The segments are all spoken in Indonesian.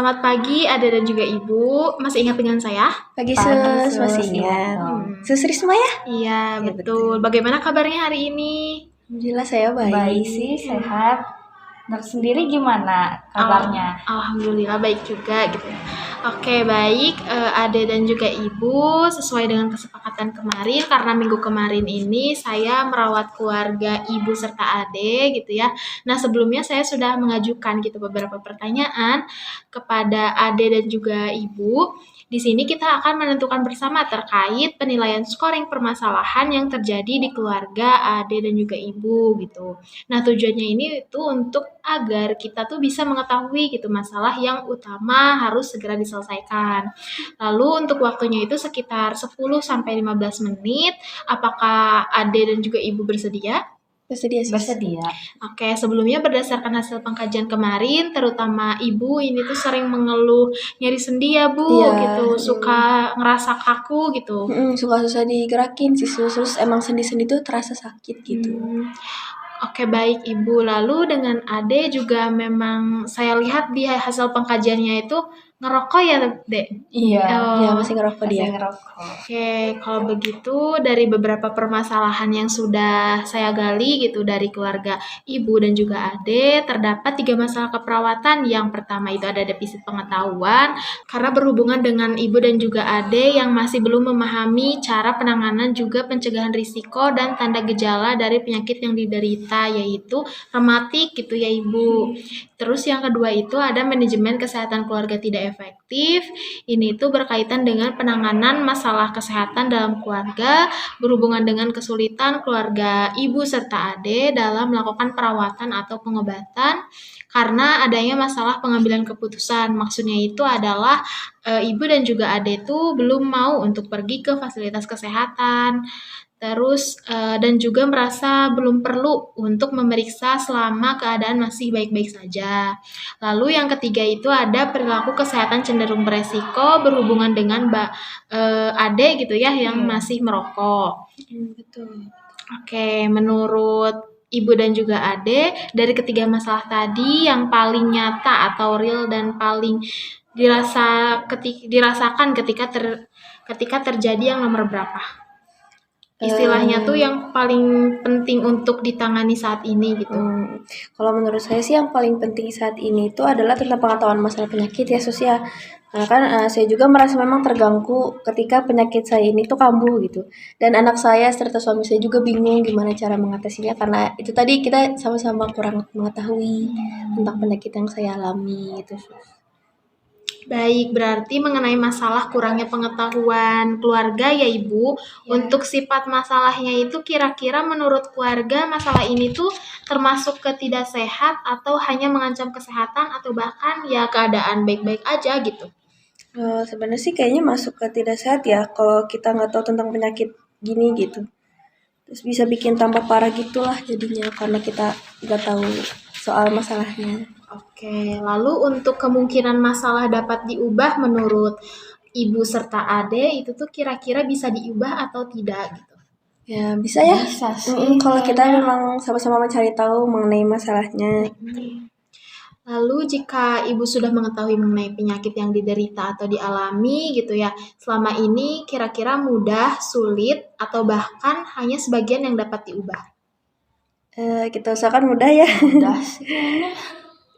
Selamat pagi, Ade dan juga Ibu. Masih ingat dengan saya? Pagi Pagi, Sus, masih Sus. ingat. Hmm. Sus Risma ya? Iya, Ya, betul. betul. Bagaimana kabarnya hari ini? Alhamdulillah saya baik. Baik sih, sehat. Nur sendiri gimana kabarnya? Alhamdulillah baik juga gitu ya. Oke, baik. Ade dan juga Ibu, sesuai dengan kesepakatan kemarin, karena minggu kemarin ini saya merawat keluarga Ibu serta Ade gitu ya. Nah, sebelumnya saya sudah mengajukan gitu beberapa pertanyaan kepada Ade dan juga Ibu. Di sini kita akan menentukan bersama terkait penilaian scoring permasalahan yang terjadi di keluarga Ade dan juga Ibu gitu. Nah, tujuannya ini itu untuk agar kita tuh bisa mengetahui gitu masalah yang utama harus segera diselesaikan. Lalu untuk waktunya itu sekitar 10 sampai 15 menit. Apakah Ade dan juga Ibu bersedia? Bersedia Sus. Bersedia. Oke, sebelumnya berdasarkan hasil pengkajian kemarin, terutama Ibu ini tuh sering mengeluh nyeri sendi ya Bu, Iya, gitu, suka ngerasa kaku gitu. Suka susah digerakin sih Sus. Terus emang sendi-sendi tuh terasa sakit gitu. Oke, baik Ibu. Lalu dengan Ade juga memang saya lihat di hasil pengkajiannya itu ngerokok ya, Dek? Iya. Ya masih ngerokok dia. Masih ngerokok. Oke, kalau begitu dari beberapa permasalahan yang sudah saya gali gitu dari keluarga Ibu dan juga Ade, terdapat 3 masalah keperawatan. Yang pertama itu ada defisit pengetahuan, karena berhubungan dengan Ibu dan juga Ade yang masih belum memahami cara penanganan juga pencegahan risiko dan tanda gejala dari penyakit yang diderita, yaitu rematik gitu ya Ibu. Terus yang kedua itu ada manajemen kesehatan keluarga tidak efektif. Ini tuh berkaitan dengan penanganan masalah kesehatan dalam keluarga, berhubungan dengan kesulitan keluarga Ibu serta Ade dalam melakukan perawatan atau pengobatan karena adanya masalah pengambilan keputusan. Maksudnya itu adalah Ibu dan juga Ade tuh belum mau untuk pergi ke fasilitas kesehatan. Terus dan juga merasa belum perlu untuk memeriksa selama keadaan masih baik-baik saja. Lalu yang ketiga itu ada perilaku kesehatan cenderung beresiko berhubungan dengan Ade gitu ya yang masih merokok. Betul. Oke, menurut Ibu dan juga Ade, dari ketiga masalah tadi yang paling nyata atau real dan paling dirasakan ketika terjadi yang nomor berapa? Istilahnya tuh yang paling penting untuk ditangani saat ini gitu. Kalau menurut saya sih yang paling penting saat ini itu adalah tentang pengetahuan masalah penyakit ya Sus ya. Karena kan saya juga merasa memang terganggu ketika penyakit saya ini tuh kambuh gitu. Dan anak saya serta suami saya juga bingung gimana cara mengatasinya karena itu tadi kita sama-sama kurang mengetahui tentang penyakit yang saya alami gitu Sus. Baik, berarti mengenai masalah kurangnya pengetahuan keluarga ya Ibu, untuk sifat masalahnya itu kira-kira menurut keluarga masalah ini tuh termasuk ke tidak sehat atau hanya mengancam kesehatan atau bahkan ya keadaan baik-baik aja gitu. Sebenarnya sih kayaknya masuk ke tidak sehat ya kalau kita nggak tahu tentang penyakit gini gitu. Terus bisa bikin tambah parah gitulah jadinya karena kita nggak tahu soal masalahnya. Oke, lalu untuk kemungkinan masalah dapat diubah menurut Ibu serta Ade itu tuh kira-kira bisa diubah atau tidak gitu. Ya bisa ya. Bisa sih. Kalau kita memang sama-sama mencari tahu mengenai masalahnya. Lalu jika Ibu sudah mengetahui mengenai penyakit yang diderita atau dialami gitu ya, selama ini kira-kira mudah, sulit, atau bahkan hanya sebagian yang dapat diubah. Kita usahakan mudah ya. Udah sih.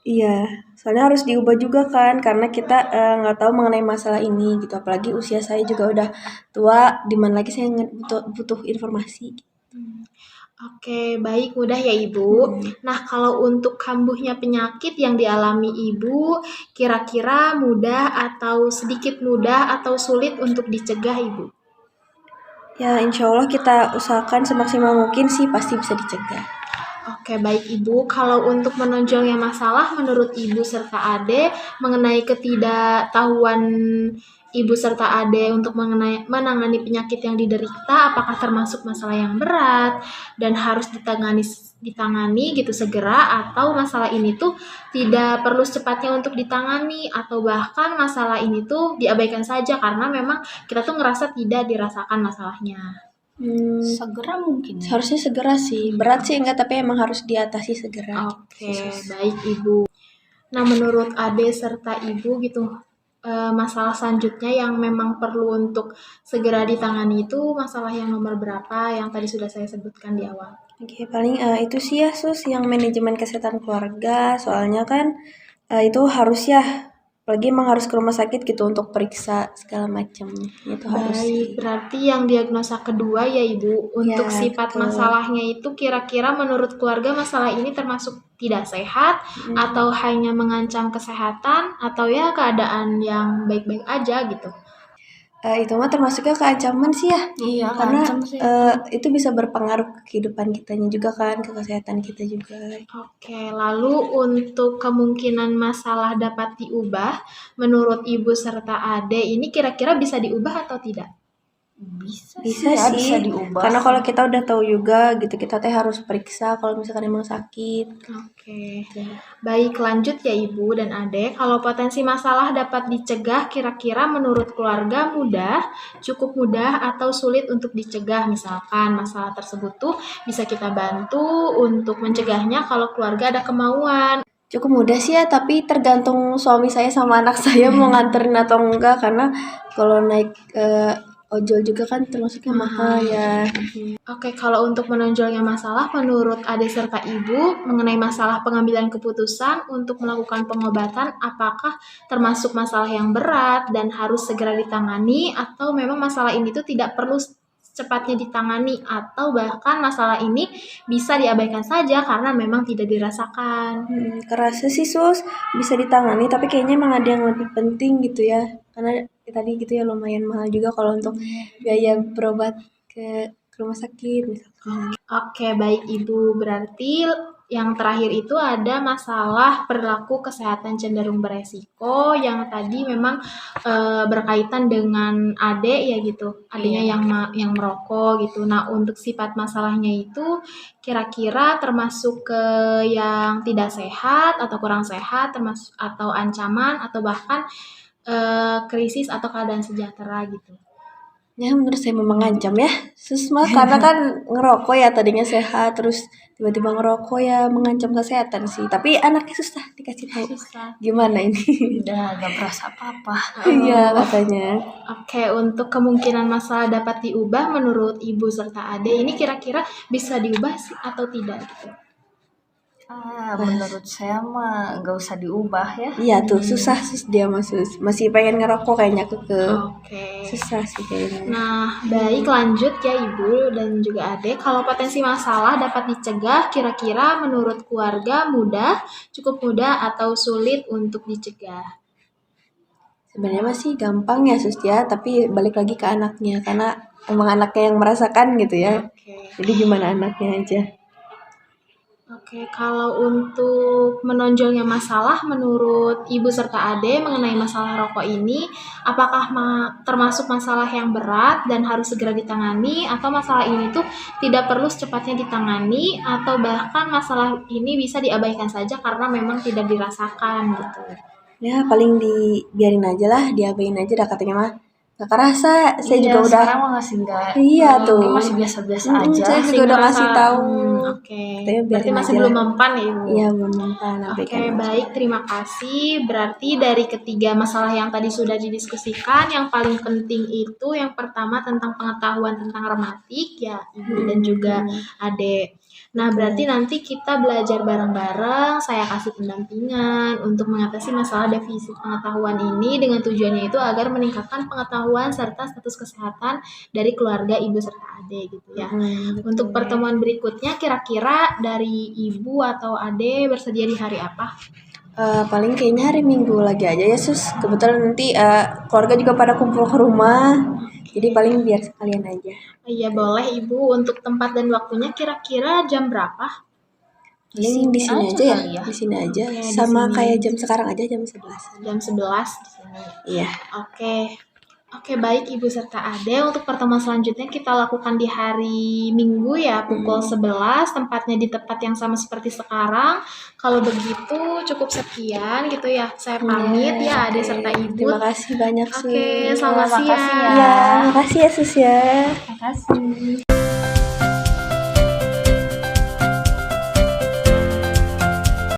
Iya, soalnya harus diubah juga kan karena kita nggak tahu mengenai masalah ini gitu. Apalagi usia saya juga udah tua, di mana lagi saya butuh informasi. Oke, baik, mudah ya Ibu. Nah, kalau untuk kambuhnya penyakit yang dialami Ibu, kira-kira mudah atau sedikit mudah atau sulit untuk dicegah Ibu? Ya, insya Allah kita usahakan semaksimal mungkin sih pasti bisa dicegah. Oke, baik Ibu. Kalau untuk menonjolnya masalah menurut Ibu serta Ade mengenai ketidaktahuan Ibu serta Ade untuk menangani penyakit yang diderita, apakah termasuk masalah yang berat dan harus ditangani gitu segera, atau masalah ini tuh tidak perlu secepatnya untuk ditangani, atau bahkan masalah ini tuh diabaikan saja karena memang kita tuh ngerasa tidak dirasakan masalahnya. Segera mungkin. Seharusnya segera sih. Berat sih enggak, tapi emang harus diatasi segera. Oke, baik Ibu. Nah, menurut Ade serta Ibu gitu, masalah selanjutnya yang memang perlu untuk segera ditangani itu masalah yang nomor berapa yang tadi sudah saya sebutkan di awal? Oke, paling itu sih ya Sus, yang manajemen kesehatan keluarga. Soalnya kan itu harus ya, apalagi emang harus ke rumah sakit gitu untuk periksa segala macam. Itu harus Baik, sih. berarti yang diagnosa kedua ya Ibu, untuk Ya, sifat betul. masalahnya itu kira-kira menurut keluarga masalah ini termasuk tidak sehat atau hanya mengancam kesehatan atau ya keadaan yang baik-baik aja gitu. Itu mah termasuknya ke ancaman sih ya, Iya, karena ngancem sih. itu bisa berpengaruh ke kehidupan kitanya juga kan, ke kesehatan kita juga. Oke, lalu untuk kemungkinan masalah dapat diubah, menurut Ibu serta Ade ini kira-kira bisa diubah atau tidak? Bisa Bisa ya, sih, bisa diubah. karena kalau kita udah tahu juga gitu, kita teh harus periksa kalau misalkan emang sakit. Oke, baik lanjut ya Ibu dan Ade. Kalau potensi masalah dapat dicegah, kira-kira menurut keluarga mudah, cukup mudah atau sulit untuk dicegah? Misalkan masalah tersebut tuh bisa kita bantu untuk mencegahnya kalau keluarga ada kemauan. Cukup mudah sih ya, tapi tergantung suami saya sama anak saya mau nganterin atau enggak, karena kalau naik ojol juga kan termasuknya mahal ya. Oke, kalau untuk menonjolnya masalah, menurut Ade serta Ibu, mengenai masalah pengambilan keputusan untuk melakukan pengobatan, apakah termasuk masalah yang berat dan harus segera ditangani, atau memang masalah ini tuh tidak perlu secepatnya ditangani, atau bahkan masalah ini bisa diabaikan saja karena memang tidak dirasakan. Kerasa sih Sus, bisa ditangani, tapi kayaknya emang ada yang lebih penting gitu ya. Karena tadi gitu ya lumayan mahal juga kalau untuk biaya berobat ke rumah sakit misalkan. Oke, baik Ibu. Berarti yang terakhir itu ada masalah perilaku kesehatan cenderung beresiko yang tadi memang berkaitan dengan adik ya gitu. Adiknya yang merokok gitu. Nah, untuk sifat masalahnya itu kira-kira termasuk ke yang tidak sehat atau kurang sehat, termasuk atau ancaman atau bahkan krisis atau keadaan sejahtera gitu. Ya menurut saya memang ngancam ya, Sus mah karena kan ngerokok ya tadinya sehat, terus tiba-tiba ngerokok ya mengancam kesehatan sih. Tapi anaknya susah dikasih tahu. Susah. Gimana ini? Udah gak berasa apa-apa. Iya katanya. Oke, untuk kemungkinan masalah dapat diubah menurut Ibu serta Ade ini kira-kira bisa diubah sih atau tidak gitu? Menurut saya mah gak usah diubah ya. Iya tuh susah Sus dia masih pengen ngerokok kayaknya ke Oke. susah sih kayaknya. Nah, baik lanjut ya Ibu dan juga Ade. Kalau potensi masalah dapat dicegah, kira-kira menurut keluarga mudah, cukup mudah atau sulit untuk dicegah? Sebenarnya masih gampang ya Sus ya, tapi balik lagi ke anaknya karena emang anaknya yang merasakan gitu ya. Oke. Jadi gimana anaknya aja. Oke, kalau untuk menonjolnya masalah menurut Ibu serta Ade mengenai masalah rokok ini, apakah termasuk masalah yang berat dan harus segera ditangani atau masalah ini tuh tidak perlu secepatnya ditangani atau bahkan masalah ini bisa diabaikan saja karena memang tidak dirasakan gitu. Ya paling dibiarin aja lah, diabain aja dah katanya mah. Gak kerasa, saya Iya, juga udah. sekarang mah masih enggak. Iya tuh. Masih biasa-biasa aja. Saya juga udah ngasih tahu. Oke, Katanya berarti biarin masih aja belum lah. mempan ya Ibu? Iya belum mempan. Oke, baik. Terima kasih. Berarti dari ketiga masalah yang tadi sudah didiskusikan, yang paling penting itu yang pertama tentang pengetahuan tentang rematik, ya Ibu dan juga Adek. Nah, berarti nanti kita belajar bareng-bareng, saya kasih pendampingan untuk mengatasi masalah defisit pengetahuan ini dengan tujuannya itu agar meningkatkan pengetahuan serta status kesehatan dari keluarga Ibu serta Ade gitu ya. Untuk pertemuan berikutnya kira-kira dari Ibu atau Ade bersedia di hari apa? Paling kayaknya hari Minggu lagi aja ya Sus. Kebetulan nanti keluarga juga pada kumpul ke rumah. Jadi paling biar sekalian aja. Iya boleh Ibu. Untuk tempat dan waktunya kira-kira jam berapa? Paling di sini aja ya. kali ya. Di sini aja. Oke, di Sama sini. kayak jam sekarang aja jam 11. Jam 11 di sini. Iya. Oke, baik Ibu serta Ade. Untuk pertemuan selanjutnya kita lakukan di hari Minggu ya, pukul 11, tempatnya di tempat yang sama seperti sekarang. Kalau begitu cukup sekian gitu ya. Saya pamit ya Ade serta Ibu. Terima kasih banyak Sus. Oke, selamat Makasih siang. ya. Iya, makasih ya Sus ya. Makasih.